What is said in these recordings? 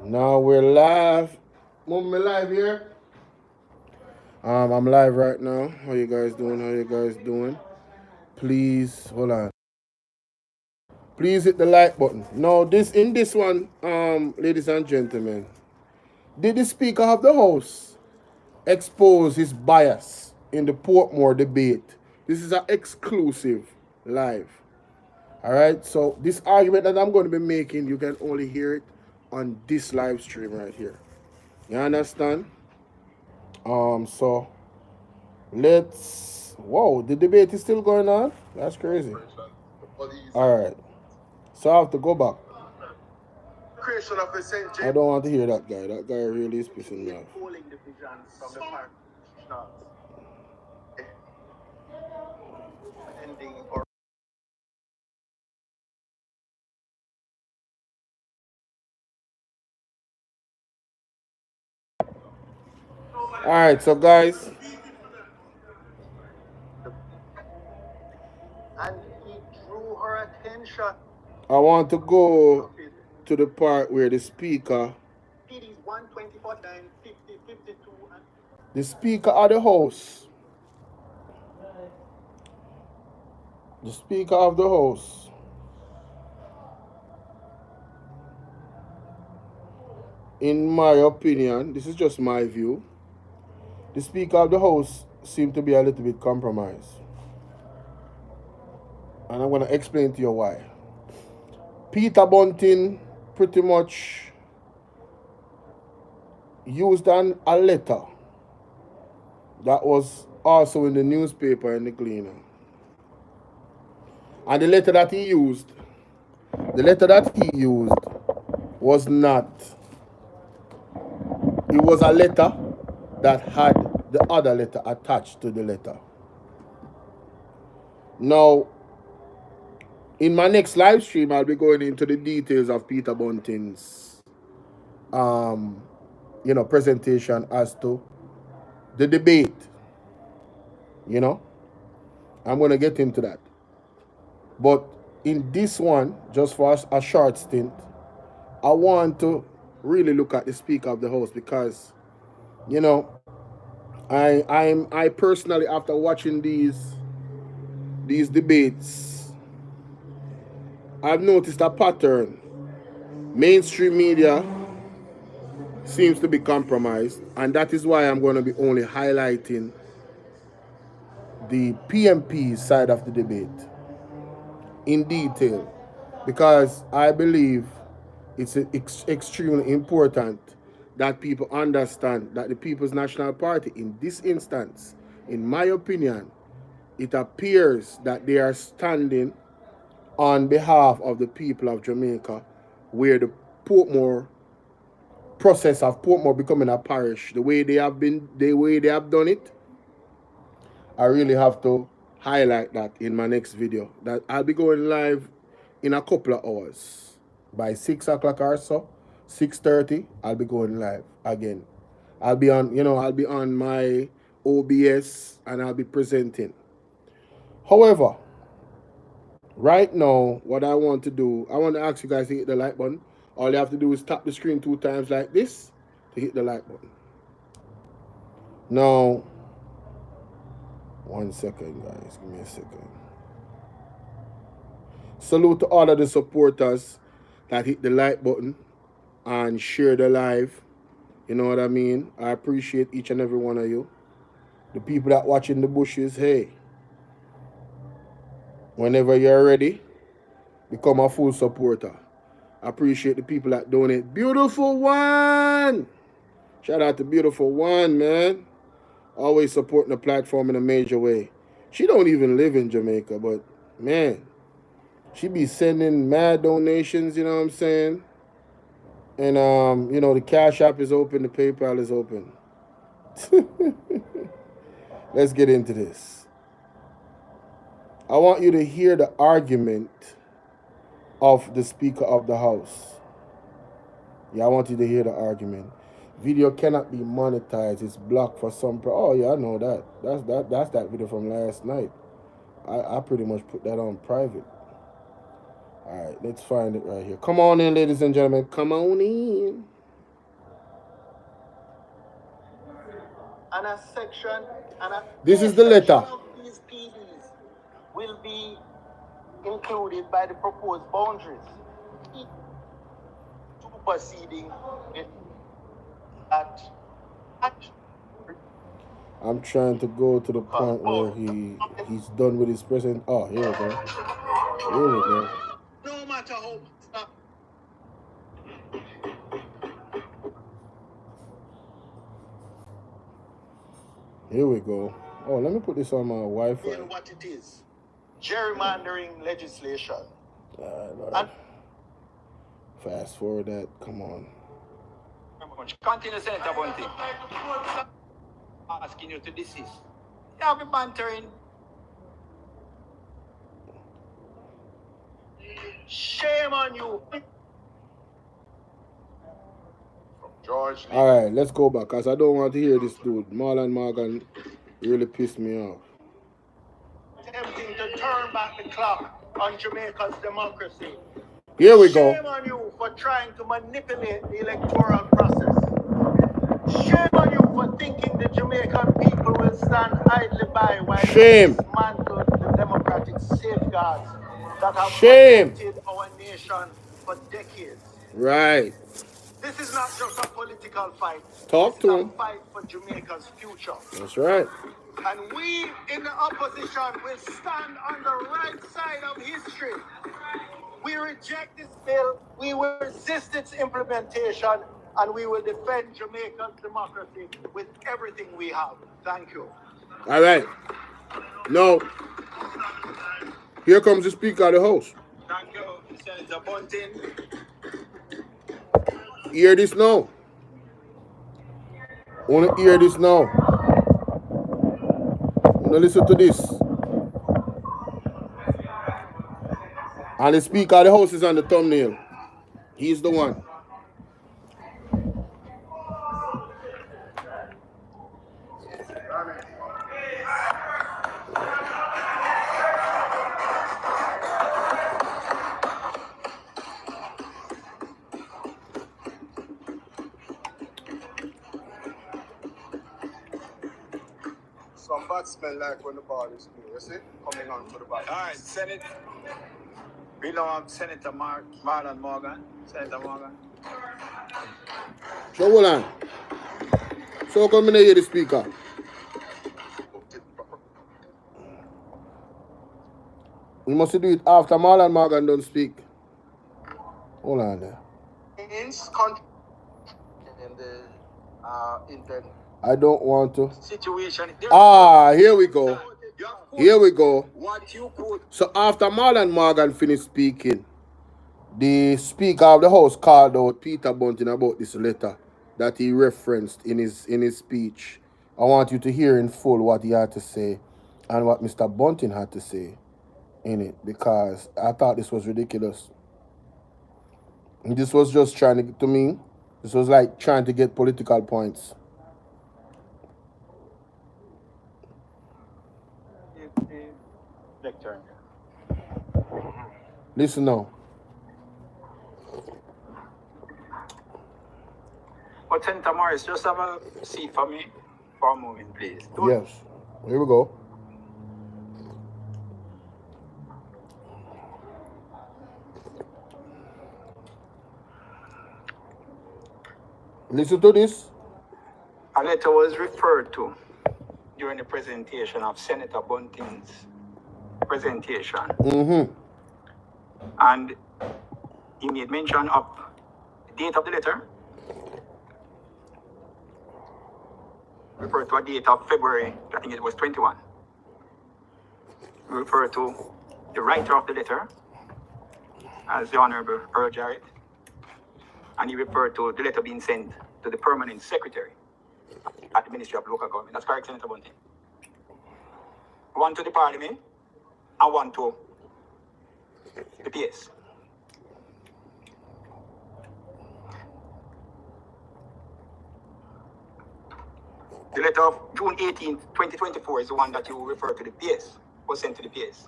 Now we're live. Mom, me live here. I'm live right now. How you guys doing? How you guys doing? Please hold on. Please hit the like button. Now this one, ladies and gentlemen, did the Speaker of the House expose his bias in the Portmore debate? This is an exclusive live. All right. So this argument that I'm going to be making, you can only hear it on this live stream right here. You understand? So let's. Whoa, the debate is still going on. That's crazy. All right. So I have to go back. I don't want to hear that guy. That guy really is pissing me off. All right, so guys. And he drew her attention. I want to go to the part where the Speaker. The Speaker of the House. The Speaker of the House. In my opinion, this is just my view. The Speaker of the House seemed to be a little bit compromised. And I'm going to explain to you why. Peter Bunting pretty much used a letter that was also in the newspaper and the Gleaner. And the letter that he used was not. It was a letter that had the other letter attached to the letter. Now, in my next live stream, I'll be going into the details of Peter Bunting's, presentation as to the debate. I'm going to get into that. But in this one, just for a short stint, I want to really look at the Speaker of the House because, I personally, after watching these debates, I've noticed a pattern. Mainstream media seems to be compromised, and that is why I'm going to be only highlighting the PMP side of the debate in detail, because I believe it's extremely important that people understand that the People's National Party, in this instance, in my opinion, it appears that they are standing on behalf of the people of Jamaica, where the Portmore process of Portmore becoming a parish, the way they have done it, I really have to highlight that in my next video. That I'll be going live in a couple of hours. By 6 o'clock or so, 6:30, I'll be going live again. I'll be on my OBS and I'll be presenting. However, right now, what I want to do, I want to ask you guys to hit the like button. All you have to do is tap the screen 2 times like this to hit the like button. Now, 1 second, guys. Give me a second. Salute to all of the supporters that hit the like button and share the live. You know what I mean? I appreciate each and every one of you. The people that watch in the bushes, hey, whenever you're ready, become a full supporter. I appreciate the people that donate. Beautiful One! Shout out to Beautiful One, man. Always supporting the platform in a major way. She don't even live in Jamaica, but man, she be sending mad donations, you know what I'm saying? And the Cash App is open, the PayPal is open. Let's get into this. I want you to hear the argument of the Speaker of the House. Yeah, I want you to hear the argument. Video cannot be monetized. It's blocked for some. Oh yeah, I know that. That's that video from last night. I pretty much put that on private. All right, let's find it right here. Come on in, ladies and gentlemen. Come on in. and a section and a This is the letter. of these PDs will be included by the proposed boundaries. Superseding that. I'm trying to go to the point where he's done with his present. Oh, here we go. Here we go. No matter how. Here we go. Oh, let me put this on my Wi-Fi. What it is. Gerrymandering legislation. Lord. Fast forward that. Come on. Continue, Senator Bunty. Asking you to desist. You have been bantering. Shame on you. From George. All right, let's go back, because I don't want to hear this dude. Marlon Morgan really pissed me off. Attempting to turn back the clock on Jamaica's democracy. Here we go. Shame on you for trying to manipulate the electoral process. Shame on you for thinking the Jamaican people will stand idly by while you dismantle the democratic safeguards that have protected our nation for decades. Right. This is not just a political fight. Talk to him. It's a fight for Jamaica's future. That's right. And we in the opposition will stand on the right side of history. We reject this bill, we will resist its implementation, and we will defend Jamaica's democracy with everything we have. Thank you. All right. Now, here comes the Speaker of the House. Thank you, Senator Bunting. Hear this now. Want to hear this now. Want to listen to this. And the Speaker of the House is on the thumbnail. He's the one. Some bad smell like when the ball is new, you see? Coming on to the ball. All right, Senate. We don't have Senator Marlon Morgan. Senator Morgan. So hold on. So come in here, the Speaker. We must do it after Marlon Morgan don't speak. Hold on there. In the I don't want to. situation. Here we go. Here we go. So after Marlon Morgan finished speaking, the Speaker of the House called out Peter Bunting about this letter that he referenced in his speech. I want you to hear in full what he had to say and what Mr. Bunting had to say in it, because I thought this was ridiculous. And this was just to me, this was like trying to get political points. Listen now. But Senator Morris, just have a seat for me for a moment, please. Yes. Here we go. Listen to this. A letter was referred to during the presentation of Senator Bunting's presentation. Mm-hmm. And he made mention of the date of the letter. Referred to a date of February, I think it was 21. Referred to the writer of the letter as the Honorable Earl Jarrett. And he referred to the letter being sent to the permanent secretary at the Ministry of Local Government. That's correct, Senator Bunting. One to the Parliament and one to the PS. The letter of June 18, 2024 is the one that you refer to the PS, was sent to the PS.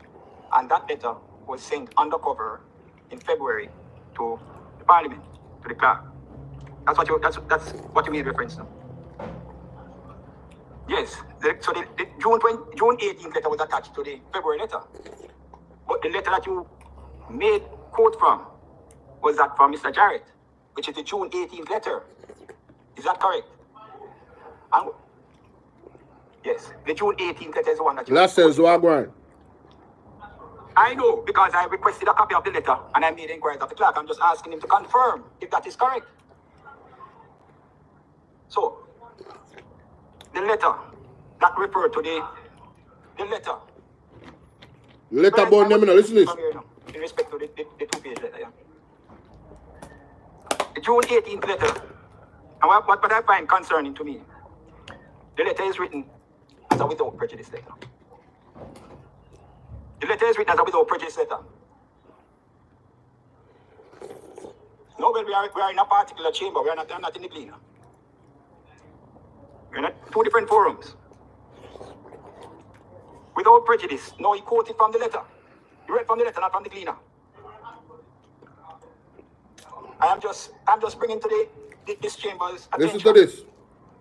And that letter was sent undercover in February to the Parliament, to the clerk. That's what you made reference to. Yes. So the June 18th letter was attached to the February letter. But the letter that you made quote from was that from Mr. Jarrett, which is the June 18th letter. Is that correct? And, yes. The June 18th letter is the one that you... Last says Wagwan. I know, because I requested a copy of the letter and I made inquiries of the clerk. I'm just asking him to confirm if that is correct. So, the letter that referred to the letter. Letter about them, listen to this. In respect to the 2-page letter, yeah. The June 18th letter. And what I find concerning to me, the letter is written as a without prejudice letter. The letter is written as a without prejudice letter. No, well, we are in a particular chamber. We are not in the gleaner. We're in two different forums. Without prejudice. No, he quoted from the letter. He read from the letter, not from the gleaner. I'm just bringing to this chamber's attention. Listen to this.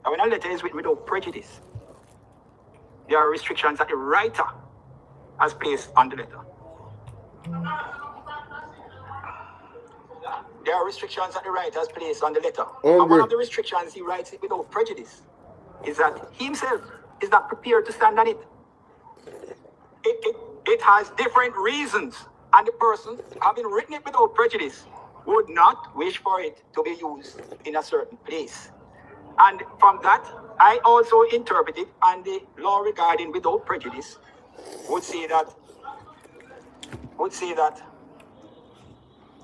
And when a letter is written without prejudice, there are restrictions that the writer has placed on the letter. There are restrictions that the writer has placed on the letter. And one of the restrictions he writes it without prejudice is that he himself is not prepared to stand on it. It has different reasons, and the person, having written it without prejudice, would not wish for it to be used in a certain place. And from that, I also interpreted, and the law regarding without prejudice would say that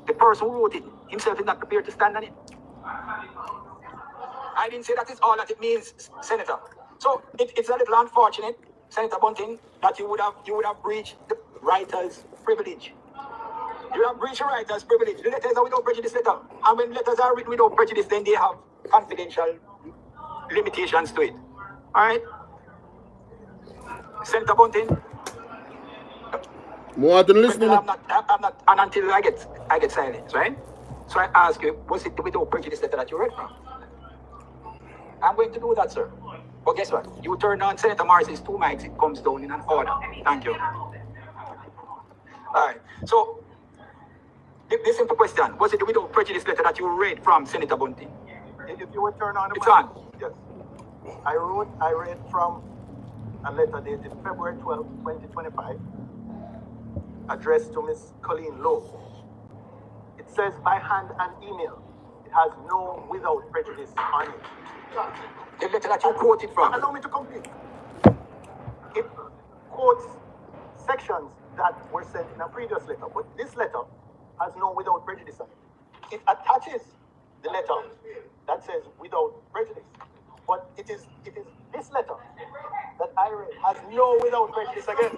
the person who wrote it himself is not prepared to stand on it. I didn't say that is all that it means, Senator. So it's a little unfortunate, Senator Bunting, that you would have breached the writer's privilege. You have breached the writer's privilege. The letters are without prejudice letter. And when letters are written without prejudice, then they have confidential limitations to it. Alright? Senator Bunting. More than listening. I'm not, and until I get silence, right? So I ask you, was it without prejudice letter that you read from? I'm going to do that, sir. But guess what? You turn on Senator Morris's 2 mics, it comes down in an order. Thank you. Alright. So the simple question, was it without prejudice letter that you read from Senator Bunting? If you would turn on the it's mic. on. Yes. I read from a letter dated February 12, 2025, addressed to Ms. Colleen Lowe. It says by hand and email. It has no without prejudice on it. The letter that you quoted from. Allow me to complete. It quotes sections that were sent in a previous letter, but this letter has no without prejudice on it. It attaches the letter that says without prejudice, but it is this letter that I read has no without prejudice again.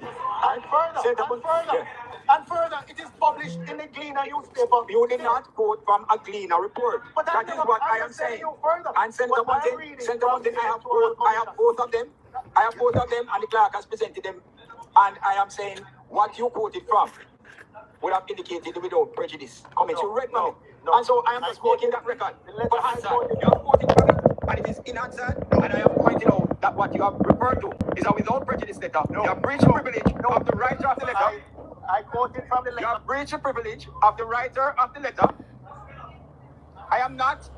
And further, it is published in the Gleaner newspaper. You did not quote from a Gleaner report. But that is what I am saying. And Senator Bunting, I have both of them. I have both of them, and the clerk has presented them. And I am saying what you quoted from would have indicated the without prejudice comments. You read from it. And so I am just making that record. For Hansard, you have quoted from it, and it is in Hansard, and I am pointing out that what you have referred to is a without prejudice letter. You have breached the privilege of the writer of the letter. I quoted from the letter. You have breached the privilege of the writer of the letter. I am not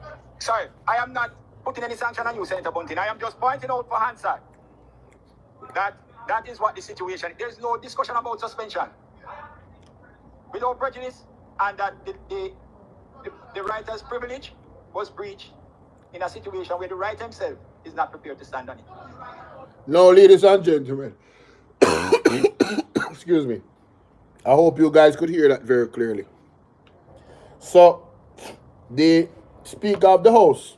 putting any sanction on you, Senator Bunting. I am just pointing out for Hansard that is what the situation is. There's no discussion about suspension. Without prejudice, and that the writer's privilege was breached in a situation where the writer himself is not prepared to stand on it. Now, ladies and gentlemen, excuse me. I hope you guys could hear that very clearly. So, the Speaker of the House,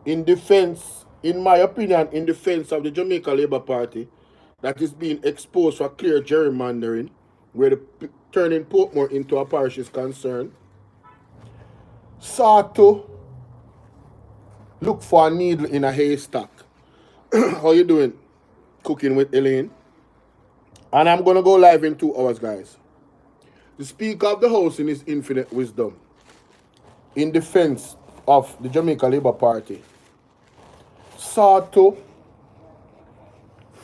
in defense, in my opinion, in defense of the Jamaica Labour Party, that is being exposed for clear gerrymandering, where the turning Portmore into a parish is concerned, sought to look for a needle in a haystack. How you doing? Cooking with Elaine. And I'm going to go live in 2 hours, guys. The Speaker of the House, in his infinite wisdom, in defense of the Jamaica Labour Party, sought to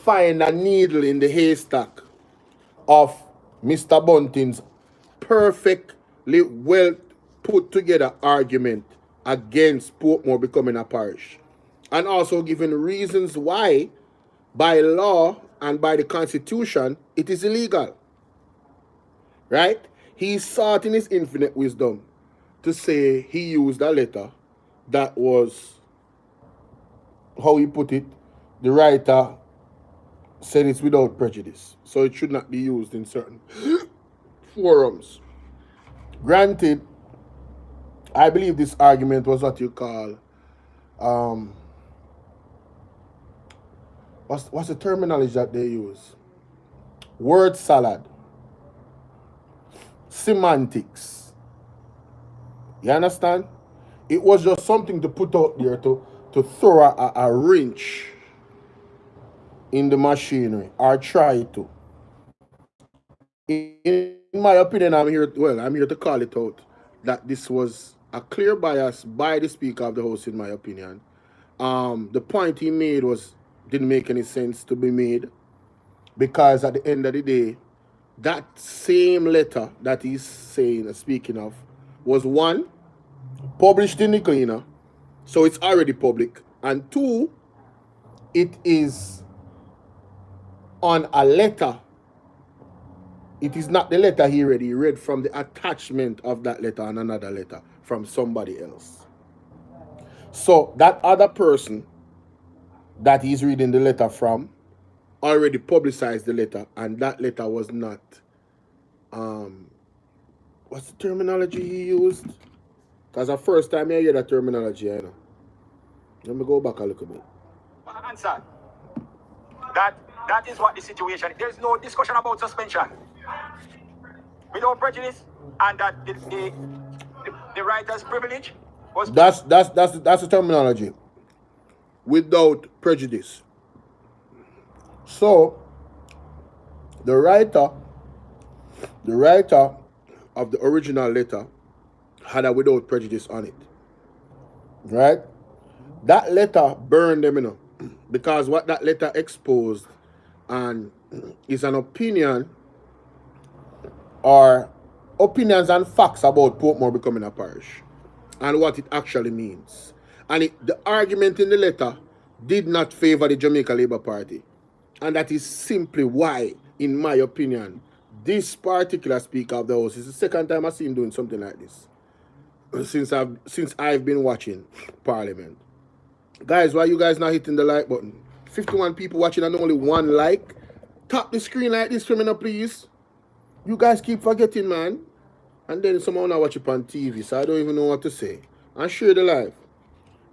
find a needle in the haystack of Mr. Bunting's perfectly well put together argument against Portmore becoming a parish, and also giving reasons why, by law and by the Constitution, it is illegal. Right? He sought in his infinite wisdom to say he used a letter that was, how he put it, the writer said it's without prejudice, so it should not be used in certain forums. Granted, I believe this argument was what you call, what's the terminology that they use? Word salad, semantics. You understand? It was just something to put out there to throw a wrench in the machinery, or try to. In my opinion, I'm here to call it out that this was a clear bias by the Speaker of the House, in my opinion. The point he made didn't make any sense to be made, because at the end of the day, that same letter that he's speaking of, was one, published in the Cleaner, so it's already public, and two, it is on a letter. It is not the letter he read. He read from the attachment of that letter and another letter from somebody else. So that other person that he's reading the letter from already publicized the letter, and that letter was not, what's the terminology he used? Because the first time I hear that terminology, I know. Let me go back a little bit. Answer. That is what the situation. There's no discussion about suspension without prejudice, and that the writer's privilege was. That's the terminology. Without prejudice. So the writer of the original letter had a without prejudice on it. Right? That letter burned them, because what that letter exposed and is an opinion, or opinions and facts about Portmore becoming a parish and what it actually means. And the argument in the letter did not favor the Jamaica Labour Party. And that is simply why, in my opinion, this particular Speaker of the House is the second time I've seen him doing something like this since I've been watching Parliament. Guys, why you guys not hitting the like button? 51 people watching and only one like. Tap the screen like this for me now, please. You guys keep forgetting, man. And then someone now watch it on TV, so I don't even know what to say. And share the live.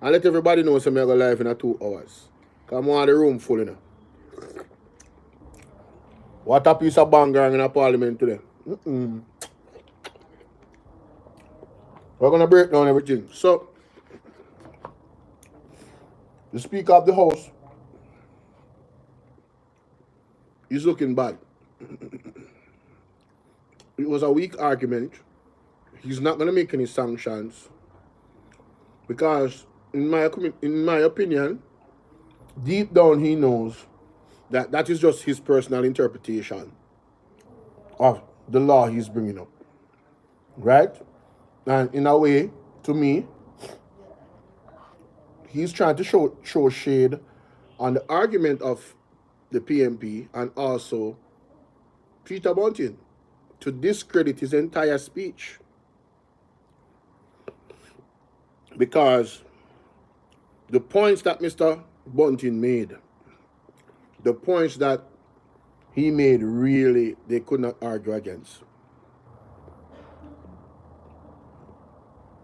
And let everybody know some mega live in 2 hours. Because I want the room full, What a piece of banger in a Parliament today. We're going to break down everything. So, the Speaker of the House is looking bad. It was a weak argument. He's not going to make any sanctions, because in my opinion, deep down he knows that is just his personal interpretation of the law he's bringing up, right? And in a way, to me, he's trying to show shade on the argument of the PMP and also Peter Bunting, to discredit his entire speech, because the points that Mr. Bunting made, the points that he made, really, they could not argue against.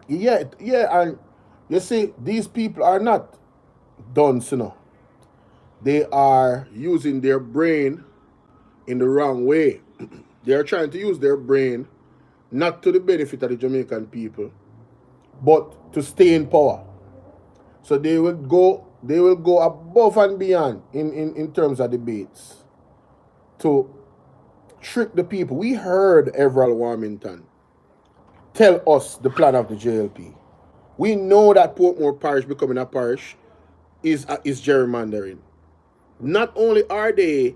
Yeah, and you see, these people are not dunce, They are using their brain in the wrong way. They are trying to use their brain not to the benefit of the Jamaican people, but to stay in power. So they will go above and beyond in terms of debates to trick the people. We heard Everald Warmington tell us the plan of the JLP. We know that Portmore Parish becoming a parish is gerrymandering. Not only are they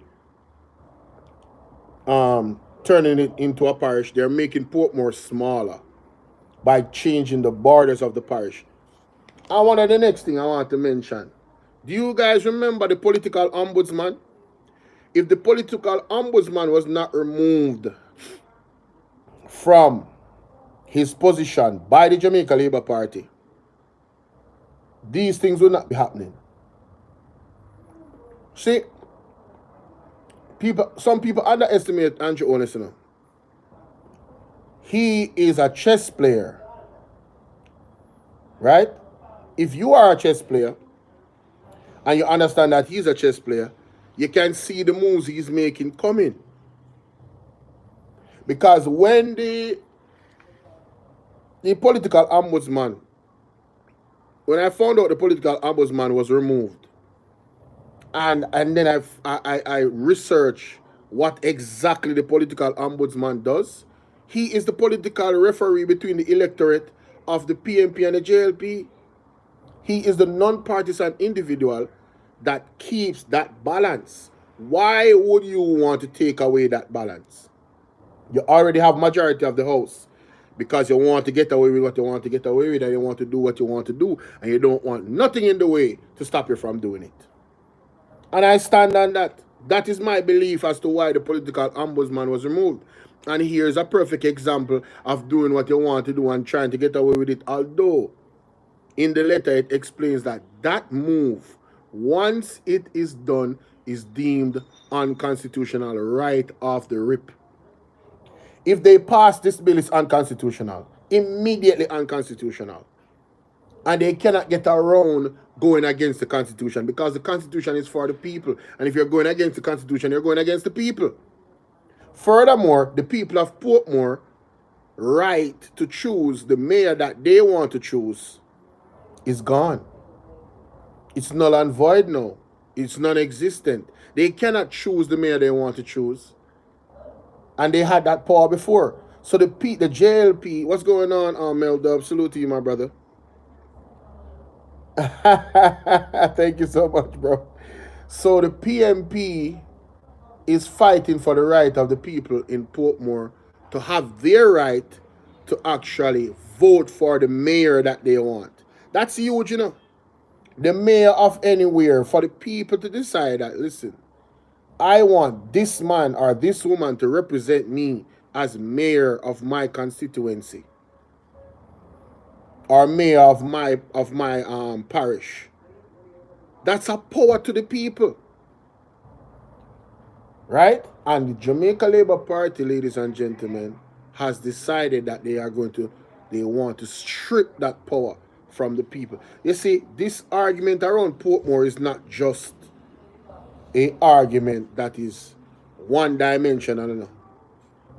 turning it into a parish, they're making Portmore smaller by changing the borders of the parish. And one of the next thing I want to mention, do you guys remember the political ombudsman? If the political ombudsman was not removed from his position by the Jamaica Labour Party, these things will not be happening. See, some people underestimate Andrew Onison. He is a chess player, right? If you are a chess player and you understand that he's a chess player, you can see the moves he's making coming. Because when the political ombudsman, when I found out the political ombudsman was removed, and then I research what exactly the political ombudsman does. He is the political referee between the electorate of the PNP and the JLP. He is the non-partisan individual that keeps that balance. Why would you want to take away that balance? You already have majority of the house because you want to get away with what you want to get away with, and you want to do what you want to do, and you don't want nothing in the way to stop you from doing it. And I stand on that. That is my belief as to why the political ombudsman was removed. And here's a perfect example of doing what you want to do and trying to get away with it. Although, in the letter, it explains that that move, once it is done, is deemed unconstitutional right off the rip. If they pass this bill, it's unconstitutional. Immediately unconstitutional. And they cannot get around going against the Constitution because the Constitution is for the people. And if you're going against the Constitution, you're going against the people. Furthermore, the people of Portmore right to choose the mayor that they want to choose is gone. It's null and void now. It's non-existent. They cannot choose the mayor they want to choose. And they had that power before. So the JLP, what's going on, Mel Dub? Salute to you, my brother. Thank you so much, bro. So the PMP is fighting for the right of the people in Portmore to have their right to actually vote for the mayor that they want. That's huge, you know. The mayor of anywhere, for the people to decide that, listen, I want this man or this woman to represent me as mayor of my constituency or mayor of my parish. That's a power to the people. Right? And the Jamaica Labour Party, ladies and gentlemen, has decided that they want to strip that power from the people. You see, this argument around Portmore is not just an argument that is one dimensional. No.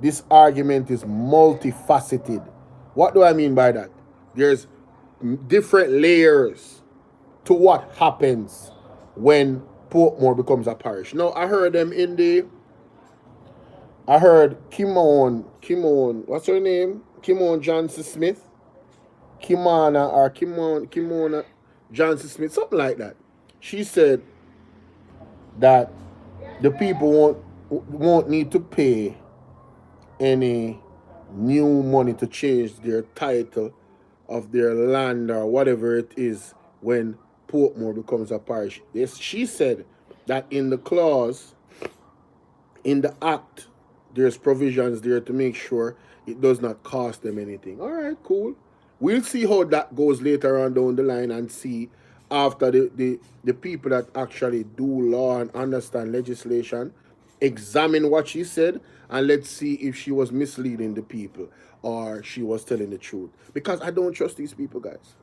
This argument is multifaceted. What do I mean by that? There's different layers to what happens when Portmore becomes a parish. Now, I heard Kimon, what's her name? Kimon Johnson Smith? Kimona Johnson Smith, something like that. She said that the people won't need to pay any new money to change their title of their land or whatever it is when Portmore becomes a parish. Yes, she said that in the clause, in the act, there's provisions there to make sure it does not cost them anything. All right, cool. We'll see how that goes later on down the line and see after the people that actually do law and understand legislation examine what she said, and let's see if she was misleading the people or she was telling the truth. Because I don't trust these people, guys.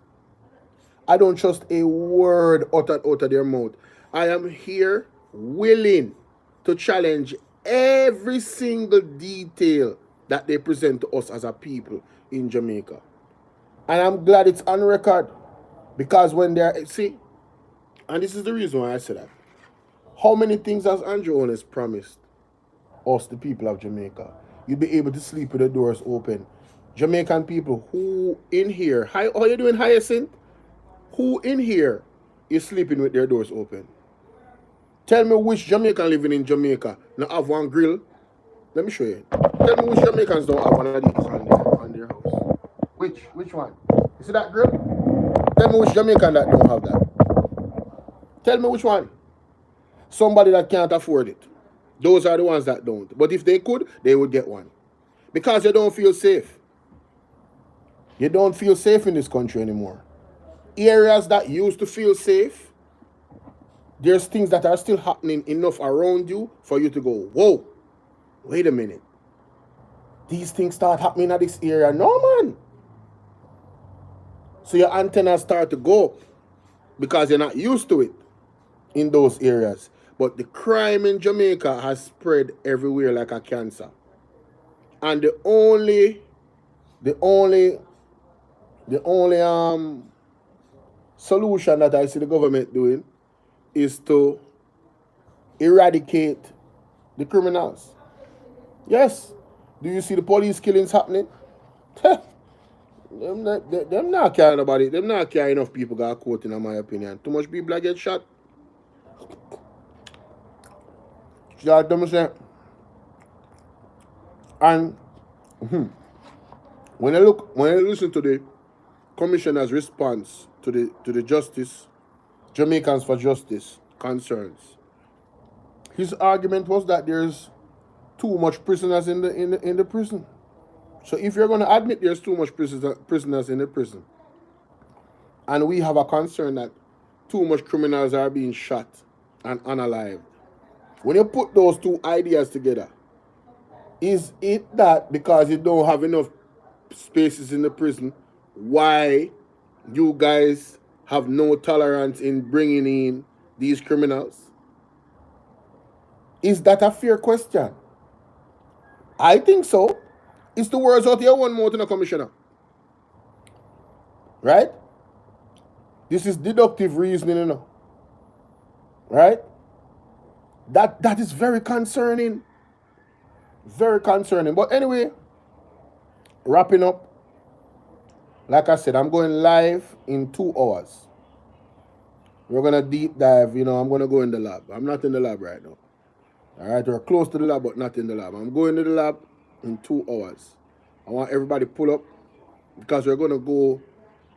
I don't trust a word uttered out of their mouth. I am here willing to challenge every single detail that they present to us as a people in Jamaica. And I'm glad it's on record. Because when they're, see, and this is the reason why I say that. How many things has Andrew Onis promised us, the people of Jamaica? You'll be able to sleep with the doors open. Jamaican people who in here, how are you doing, Hyacinth? Who in here is sleeping with their doors open? Tell me which Jamaican living in Jamaica not have one grill. Let me show you. Tell me which Jamaicans don't have one of these on their house. Which one? You see that grill? Tell me which Jamaican that don't have that. Tell me which one. Somebody that can't afford it. Those are the ones that don't. But if they could, they would get one. Because you don't feel safe. You don't feel safe in this country anymore. Areas that used to feel safe, there's things that are still happening enough around you for you to go, whoa, wait a minute. These things start happening at this area. No, man. So your antennas start to go because you're not used to it in those areas. But the crime in Jamaica has spread everywhere like a cancer. And the only solution that I see the government doing is to eradicate the criminals. Yes. Do you see the police killings happening? them not caring about it. Them not caring enough people got caught, in my opinion. Too much people get shot. And when I listen to the commissioner's response to the justice, Jamaicans for Justice concerns, his argument was that there's too much prisoners in the prison. So if you're going to admit there's too much prisoners in the prison, and we have a concern that too much criminals are being shot and unalived, when you put those two ideas together, is it that because you don't have enough spaces in the prison, why you guys have no tolerance in bringing in these criminals? Is that a fair question? I think so. It's the words out here one more to the commissioner. Right? This is deductive reasoning, you know. Right? That is very concerning. Very concerning. But anyway, wrapping up. Like I said, I'm going live in 2 hours. We're going to deep dive. I'm going to go in the lab. I'm not in the lab right now. All right? We're close to the lab, but not in the lab. I'm going to the lab in 2 hours. I want everybody to pull up because we're going to go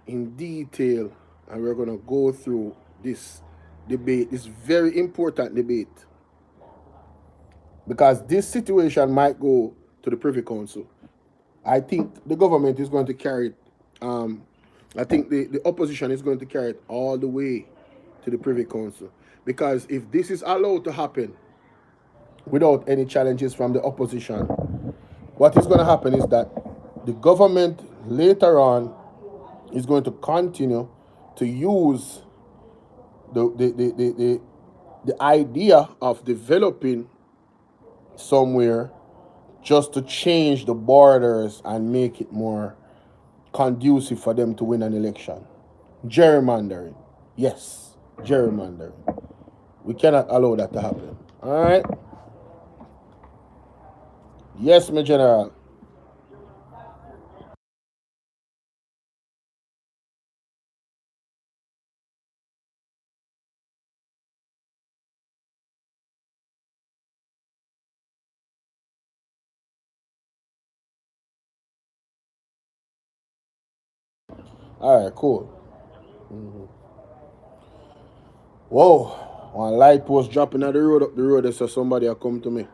in detail and we're going to go through this debate, this very important debate. Because this situation might go to the Privy Council. I think the government is going to carry it. I think the opposition is going to carry it all the way to the Privy Council. Because if this is allowed to happen without any challenges from the opposition, what is going to happen is that the government later on is going to continue to use the idea of developing somewhere just to change the borders and make it more conducive for them to win an election. Gerrymandering. Yes, gerrymandering. We cannot allow that to happen. All right? Yes, my general. All right, cool. Whoa, one light post dropping at the road up the road, so somebody will come to me.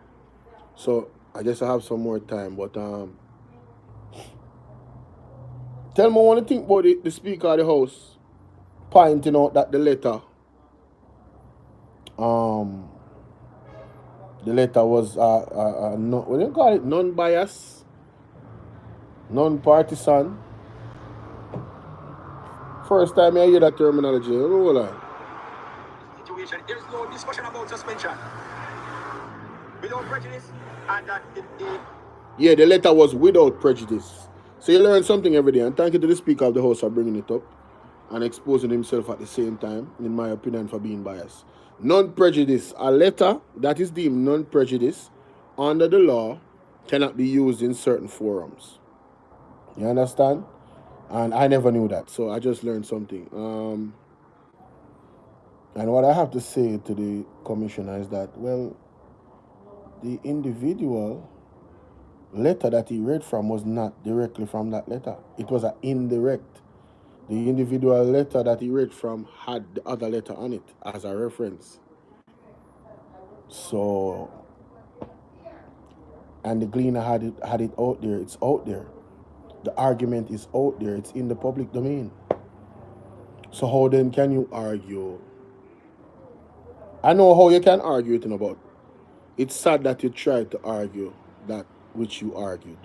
So I guess I have some more time, but tell me what you think about the Speaker of the House pointing out that the letter was what do you call it? Non-biased, non-partisan. First time I hear that terminology. You know what? Situation. There is no discussion about suspension. Without prejudice, and that Yeah, the letter was without prejudice. So you learn something every day. And thank you to the Speaker of the House for bringing it up and exposing himself at the same time, in my opinion, for being biased. Non-prejudice. A letter that is deemed non-prejudice under the law cannot be used in certain forums. You understand? And I never knew that. So I just learned something. And what I have to say to the commissioner is that, well, the individual letter that he read from was not directly from that letter. It was an indirect. The individual letter that he read from had the other letter on it as a reference. So, and the Gleaner had it out there. It's out there. The argument is out there. It's in the public domain. So how then can you argue? I know how you can argue it about. It's sad that you tried to argue that which you argued.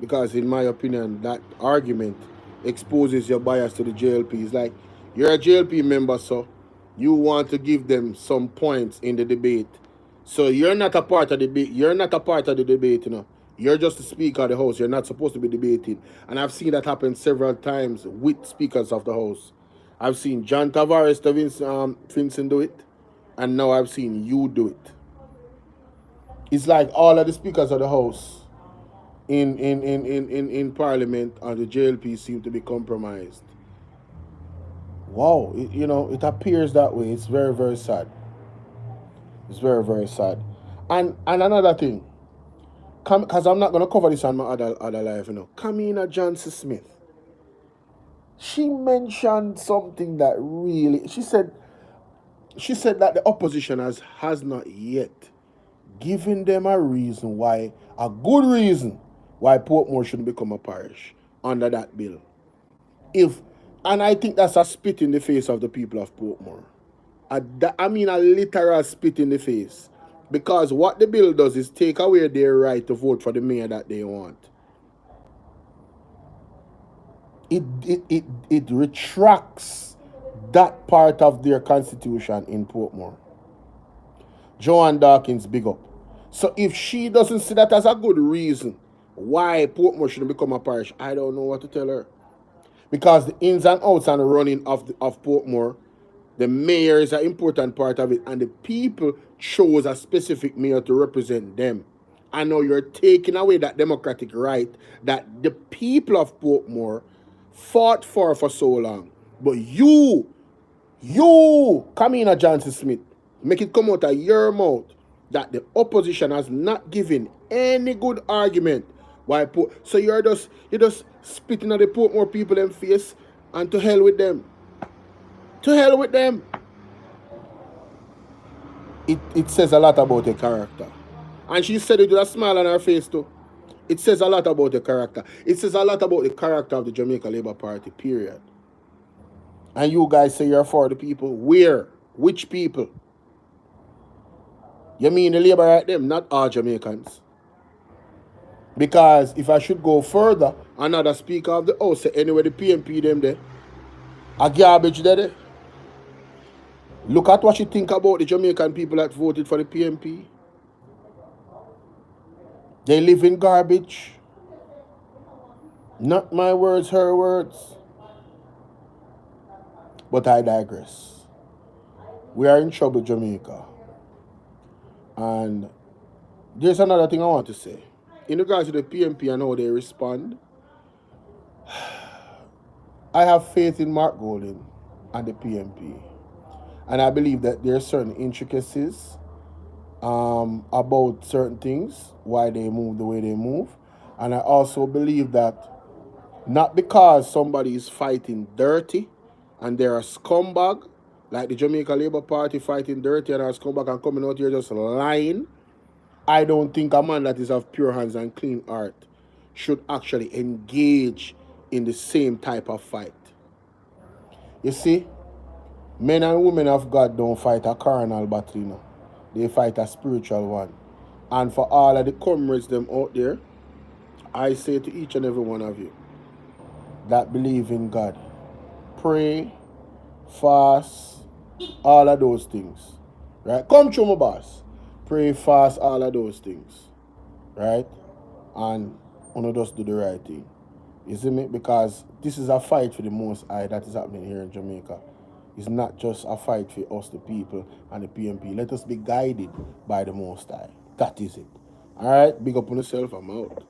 Because in my opinion, that argument exposes your bias to the JLP. It's like you're a JLP member, so you want to give them some points in the debate. So you're not a part of the debate. You're not a part of the debate, you know. You're just the speaker of the house. You're not supposed to be debating. And I've seen that happen several times with speakers of the house. I've seen John Tavares to Vincent do it, and now I've seen you do it. It's like all of the speakers of the house in Parliament and the JLP seem to be compromised. Wow, it appears that way. It's very, very sad. It's very, very sad. And another thing, because I'm not going to cover this on my other life, Kamina Johnson Smith, she mentioned something that really, she said that the opposition has not yet given them a good reason why Portmore shouldn't become a parish under that bill. And I think that's a spit in the face of the people of Portmore. I mean a literal spit in the face. Because what the bill does is take away their right to vote for the mayor that they want. It retracts that part of their constitution in Portmore. Joanne Dawkins, big up. So if she doesn't see that as a good reason why Portmore shouldn't become a parish, I don't know what to tell her. Because the ins and outs and the running of Portmore, the mayor is an important part of it, and the people chose a specific mayor to represent them. I know you're taking away that democratic right that the people of Portmore fought for so long. But you, Kamina Johnson Smith, make it come out of your mouth that the opposition has not given any good argument why so you're just spitting at the Portmore people in face, and to hell with them. To hell with them. It says a lot about the character. And she said it with a smile on her face too. It says a lot about the character. It says a lot about the character of the Jamaica Labour Party, period. And you guys say you're for the people. Where? Which people? You mean the Labour right them, not all Jamaicans. Because if I should go further, another speaker of the house say anyway the PMP them there, a garbage there. Look at what you think about the Jamaican people that voted for the PMP. They live in garbage. Not my words, her words. But I digress. We are in trouble, Jamaica. And there's another thing I want to say. In regards to the PMP and how they respond, I have faith in Mark Golding and the PMP. And I believe that there are certain intricacies about certain things, why they move the way they move. And I also believe that not because somebody is fighting dirty and they're a scumbag, like the Jamaica Labour Party fighting dirty and are a scumbag and coming out here just lying, I don't think a man that is of pure hands and clean heart should actually engage in the same type of fight. You see, men and women of God don't fight a carnal battle, they fight a spiritual one. And for all of the comrades them out there, I say to each and every one of you that believe in God, pray, fast, all of those things. Right? Come through, my boss. Pray, fast, all of those things. Right? And just do the right thing. You see me? Because this is a fight for the Most High that is happening here in Jamaica. It's not just a fight for us, the people, and the PMP. Let us be guided by the Most High. That is it. Alright? Big up on yourself. I'm out.